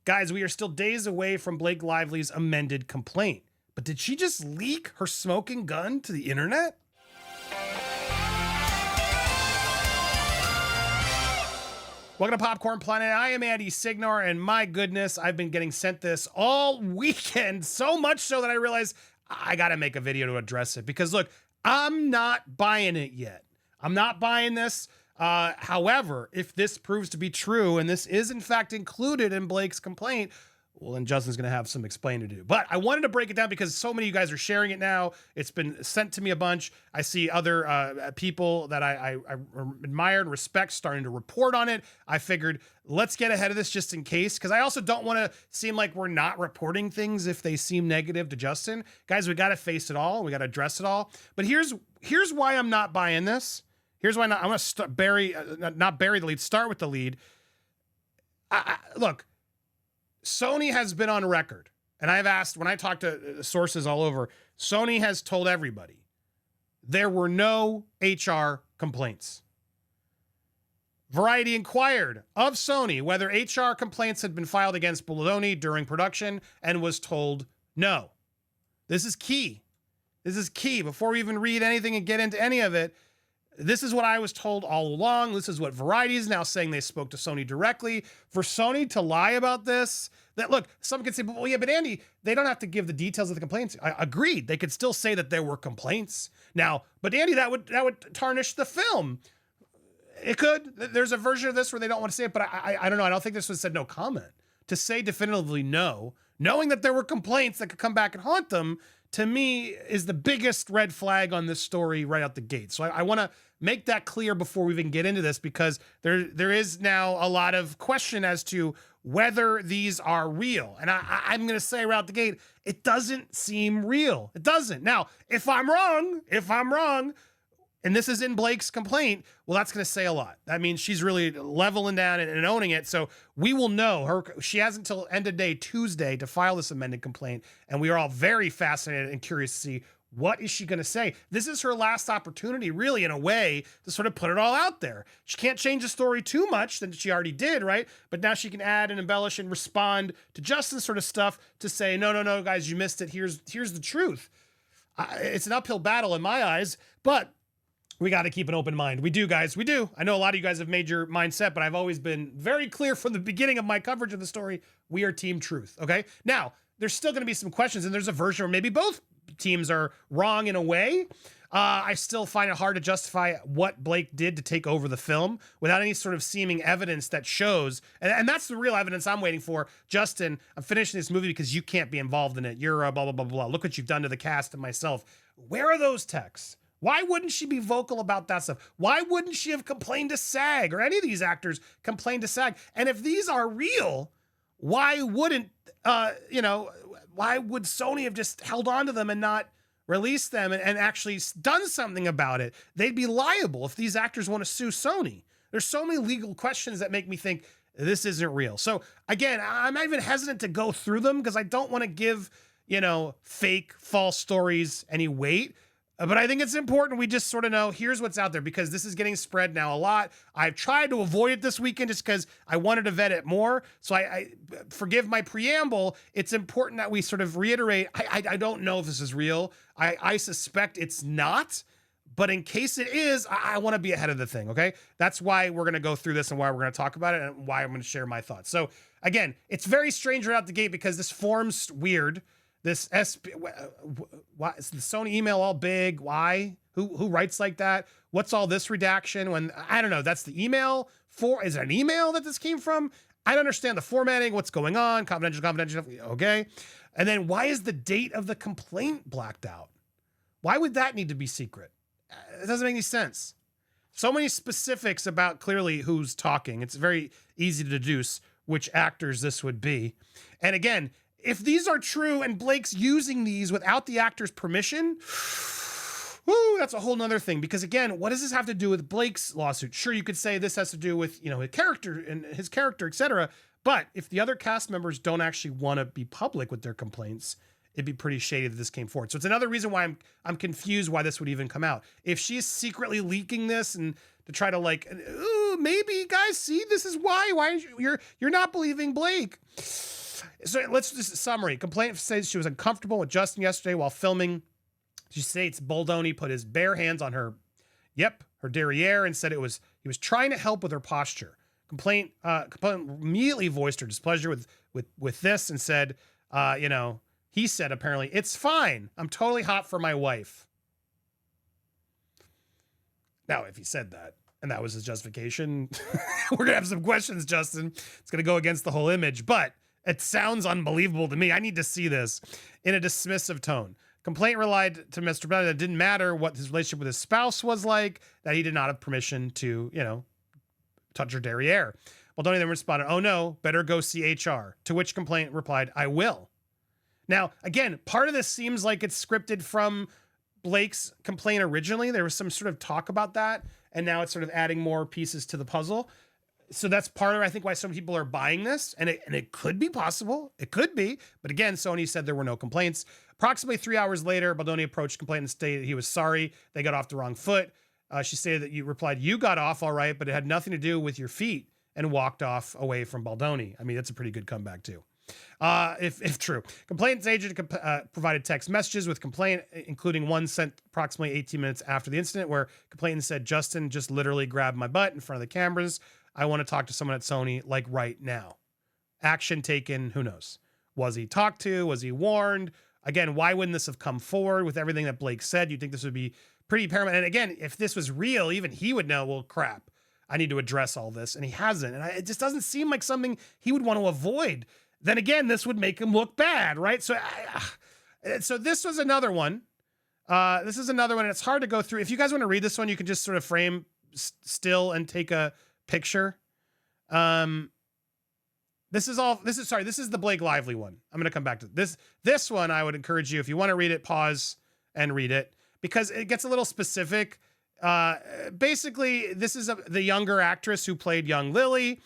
Guys, we are still days away from Blake Lively's amended complaint. But did she just leak her smoking gun to the internet? Welcome to Popcorn Planet. I am Andy Signore, and my goodness, I've been getting sent this all weekend, so much so that I realized I got to make a video to address it. Because look, I'm not buying it yet. I'm not buying this. However, if this proves to be true, and this is in fact included in Blake's complaint, well, then Justin's going to have some explaining to do. But I wanted to break it down because so many of you guys are sharing it now. It's been sent to me a bunch. I see other people that I admire and respect starting to report on it. I figured let's get ahead of this just in case, because I also don't want to seem like we're not reporting things if they seem negative to Justin. Guys, we got to face it all. We got to address it all. But here's why I'm not buying this. Here's why I'm going to not bury the lead, start with the lead. Look, Sony has been on record, and I've asked, when I talk to sources all over, Sony has told everybody there were no HR complaints. Variety inquired of Sony whether HR complaints had been filed against Baldoni during production and was told no. This is key. This is key. Before we even read anything and get into any of it, this is what I was told all along. This is what Variety is now saying. They spoke to Sony directly. For Sony to lie about this, that look, some could say, well, yeah, but Andy, they don't have to give the details of the complaints. I agreed. They could still say that there were complaints. Now, but Andy, that would tarnish the film. It could. There's a version of this where they don't want to say it, but I don't know. I don't think this was said no comment. To say definitively no, knowing that there were complaints that could come back and haunt them, to me, is the biggest red flag on this story right out the gate. So I want to make that clear before we even get into this, because there is now a lot of question as to whether these are real. And I'm going to say right out the gate, it doesn't seem real. It doesn't. Now, if I'm wrong, and this is in Blake's complaint, well, that's going to say a lot. That means she's really leveling down and owning it. So we will know she has until end of day Tuesday to file this amended complaint. And we are all very fascinated and curious to see, what is she going to say? This is her last opportunity, really, in a way, to sort of put it all out there. She can't change the story too much than she already did, right? But now she can add and embellish and respond to Justin's sort of stuff to say, no, guys, you missed it. Here's the truth. It's an uphill battle in my eyes, but we got to keep an open mind. We do, guys. We do. I know a lot of you guys have made your mindset, but I've always been very clear from the beginning of my coverage of the story. We are team truth. Okay. Now, there's still going to be some questions, and there's a version where maybe both teams are wrong in a way. I still find it hard to justify what Blake did to take over the film without any sort of seeming evidence that shows. And that's the real evidence I'm waiting for. Justin, I'm finishing this movie because you can't be involved in it. You're blah, blah, blah, blah. Look what you've done to the cast and myself. Where are those texts? Why wouldn't she be vocal about that stuff? Why wouldn't she have complained to SAG, or any of these actors complained to SAG? And if these are real, why wouldn't, why would Sony have just held on to them and not released them and actually done something about it? They'd be liable if these actors want to sue Sony. There's so many legal questions that make me think this isn't real. So again, I'm even hesitant to go through them because I don't want to give, fake, false stories any weight. But I think it's important we just sort of know, here's what's out there, because this is getting spread now a lot. I've tried to avoid it this weekend just because I wanted to vet it more. So I forgive my preamble. It's important that we sort of reiterate, I don't know if this is real. I suspect it's not. But in case it is, I want to be ahead of the thing, okay? That's why we're going to go through this and why we're going to talk about it and why I'm going to share my thoughts. So again, it's very strange right out the gate because this form's weird. This why is the Sony email all big? Why? Who writes like that? What's all this redaction? When I don't know. That's the email is it an email that this came from? I don't understand the formatting. What's going on? Confidential. Okay. And then why is the date of the complaint blacked out? Why would that need to be secret? It doesn't make any sense. So many specifics about clearly who's talking. It's very easy to deduce which actors this would be. And again, if these are true and Blake's using these without the actor's permission, whoo, that's a whole nother thing. Because again, what does this have to do with Blake's lawsuit? Sure, you could say this has to do with, his character, etc. But if the other cast members don't actually want to be public with their complaints, it'd be pretty shady that this came forward. So it's another reason why I'm confused why this would even come out. If she's secretly leaking this and to try to maybe guys, see, this is why you're not believing Blake. So let's just summary. Complainant says she was uncomfortable with Justin yesterday while filming. She states Baldoni put his bare hands on her derriere and said he was trying to help with her posture. Complainant immediately voiced her displeasure with this and said, he said apparently, "It's fine. I'm totally hot for my wife." Now, if he said that and that was his justification, we're going to have some questions, Justin. It's going to go against the whole image, but it sounds unbelievable to me. I need to see this in a dismissive tone. Complaint relied to Mr. Bennett that it didn't matter what his relationship with his spouse was like, that he did not have permission to, touch her derriere. Baldoni then responded, "Oh no, better go see HR." To which complaint replied, "I will." Now, again, part of this seems like it's scripted from Blake's complaint originally. There was some sort of talk about that, and now it's sort of adding more pieces to the puzzle. So that's part of, I think, why some people are buying this, and it could be possible. It could be, but again, Sony said there were no complaints. Approximately 3 hours later, Baldoni approached complainant and stated he was sorry. They got off the wrong foot. She stated that you replied, "You got off all right, but it had nothing to do with your feet," and walked off away from Baldoni. I mean, that's a pretty good comeback too. If true. Complainant's agent provided text messages with complaint, including one sent approximately 18 minutes after the incident, where complainant said, "Justin just literally grabbed my butt in front of the cameras. I want to talk to someone at Sony, like right now." Action taken, who knows? Was he talked to? Was he warned? Again, why wouldn't this have come forward with everything that Blake said? You'd think this would be pretty paramount. And again, if this was real, even he would know, well, crap, I need to address all this. And he hasn't. And it just doesn't seem like something he would want to avoid. Then again, this would make him look bad, right? So this was another one. This is another one, and it's hard to go through. If you guys want to read this one, you can just sort of frame still and take a picture. This is the Blake Lively one. I'm going to come back to this. This one, I would encourage you, if you want to read it, pause and read it, because it gets a little specific. Basically, this is the younger actress who played young Lily,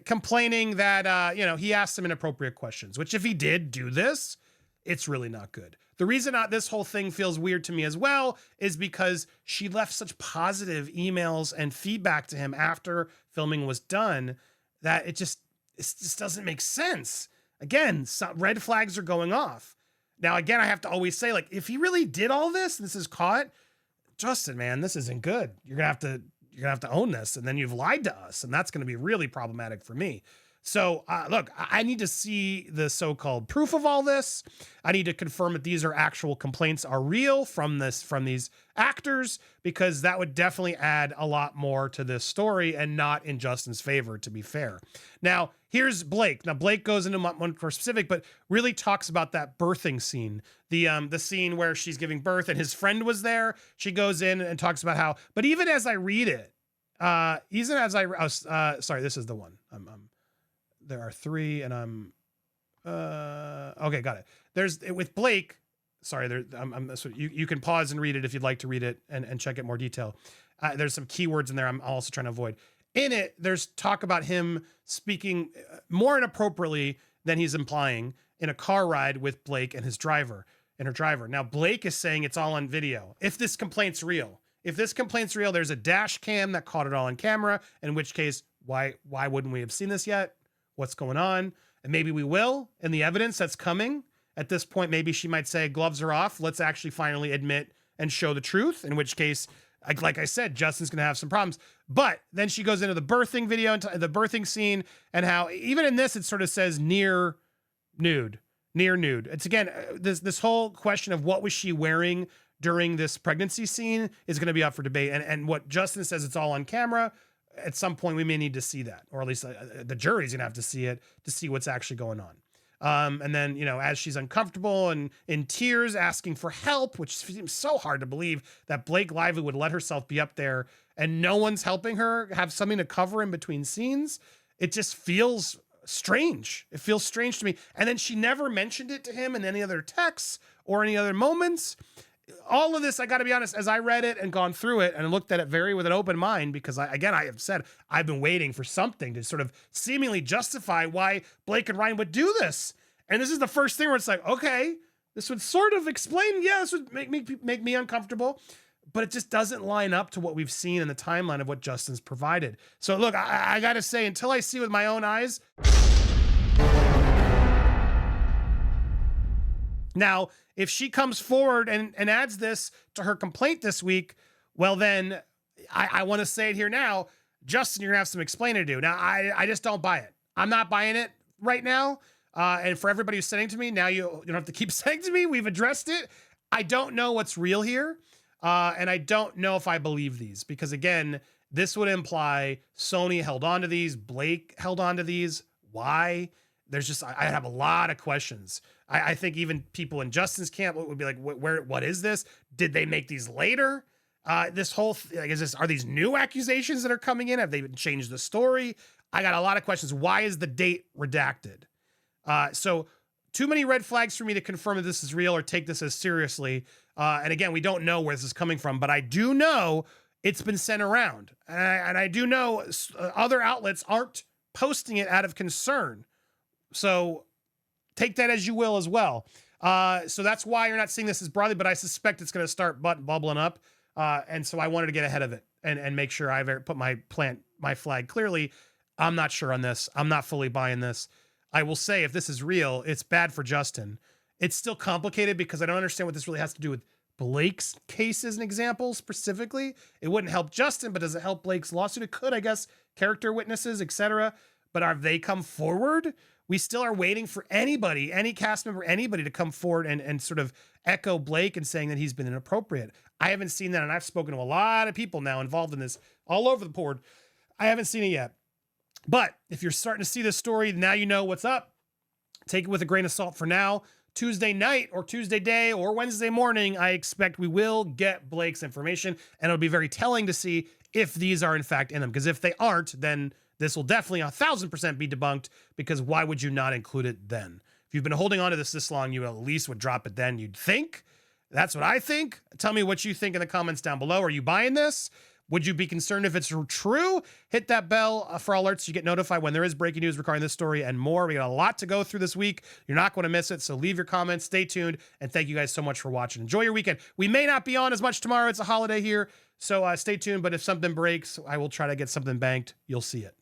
complaining that, he asked some inappropriate questions, which if he did do this, it's really not good. The reason this whole thing feels weird to me as well is because she left such positive emails and feedback to him after filming was done that it just doesn't make sense. Again, some red flags are going off. Now, again, I have to always say, like, if he really did all this, and this is caught, Justin, man, this isn't good. You're gonna have to own this, and then you've lied to us, and that's gonna be really problematic for me. So, look, I need to see the so-called proof of all this. I need to confirm that these are actual complaints are real from these actors, because that would definitely add a lot more to this story and not in Justin's favor, to be fair. Now, here's Blake. Now, Blake goes into one more specific, but really talks about that birthing scene, the scene where she's giving birth and his friend was there. She goes in and talks about how, but even as I read it, sorry, this is the one. There are three, and I'm okay. Got it. There's with Blake. Sorry, you can pause and read it if you'd like to read it and check it more detail. There's some keywords in there I'm also trying to avoid. In it, there's talk about him speaking more inappropriately than he's implying in a car ride with Blake and her driver. Now, Blake is saying it's all on video. If this complaint's real, there's a dash cam that caught it all on camera. In which case, why wouldn't we have seen this yet? What's going on? And maybe we will in the evidence that's coming. At this point, maybe she might say, gloves are off. Let's actually finally admit and show the truth. In which case, like I said, Justin's going to have some problems. But then she goes into the birthing video, the birthing scene, and how even in this, it sort of says near nude. It's again, this whole question of what was she wearing during this pregnancy scene is going to be up for debate. And what Justin says, it's all on camera. At some point, we may need to see that, or at least the jury's gonna have to see it to see what's actually going on. And then, as she's uncomfortable and in tears asking for help, which seems so hard to believe that Blake Lively would let herself be up there and no one's helping her have something to cover in between scenes. It just feels strange. It feels strange to me. And then she never mentioned it to him in any other texts or any other moments. All of this, I got to be honest, as I read it and gone through it and looked at it with an open mind, because I have said I've been waiting for something to sort of seemingly justify why Blake and Ryan would do this. And this is the first thing where it's like, okay, this would sort of explain, this would make me uncomfortable, but it just doesn't line up to what we've seen in the timeline of what Justin's provided. So look, I got to say, until I see with my own eyes, Now, if she comes forward and adds this to her complaint this week, well, then I want to say it here now. Justin, you're going to have some explaining to do. Now, I just don't buy it. I'm not buying it right now. And for everybody who's sending to me, now you don't have to keep sending to me. We've addressed it. I don't know what's real here. And I don't know if I believe these because, again, this would imply Sony held on to these. Blake held on to these. Why? There's just, I have a lot of questions. I think even people in Justin's camp would be like, what is this? Did they make these later? This whole, are these new accusations that are coming in? Have they changed the story? I got a lot of questions. Why is the date redacted? So too many red flags for me to confirm that this is real or take this as seriously. And again, we don't know where this is coming from, but I do know it's been sent around. And I do know other outlets aren't posting it out of concern. So take that as you will as well. So that's why you're not seeing this as broadly, but I suspect it's going to start bubbling up. And so I wanted to get ahead of it and make sure I put my flag clearly. I'm not sure on this. I'm not fully buying this. I will say if this is real, it's bad for Justin. It's still complicated because I don't understand what this really has to do with Blake's case as an example specifically. It wouldn't help Justin, but does it help Blake's lawsuit? It could, I guess, character witnesses, etc. But have they come forward? We still are waiting for anybody, any cast member, anybody to come forward and sort of echo Blake and saying that he's been inappropriate. I haven't seen that, and I've spoken to a lot of people now involved in this all over the board. I haven't seen it yet. But if you're starting to see this story, now you know what's up. Take it with a grain of salt for now. Tuesday night or Tuesday day or Wednesday morning, I expect we will get Blake's information, and it'll be very telling to see if these are in fact in them. Because if they aren't, then this will definitely 1,000% be debunked, because why would you not include it then? If you've been holding on to this long, you at least would drop it then, you'd think. That's what I think. Tell me what you think in the comments down below. Are you buying this? Would you be concerned if it's true? Hit that bell for alerts so you get notified when there is breaking news regarding this story and more. We got a lot to go through this week. You're not going to miss it, so leave your comments. Stay tuned, and thank you guys so much for watching. Enjoy your weekend. We may not be on as much tomorrow. It's a holiday here, so stay tuned, but if something breaks, I will try to get something banked. You'll see it.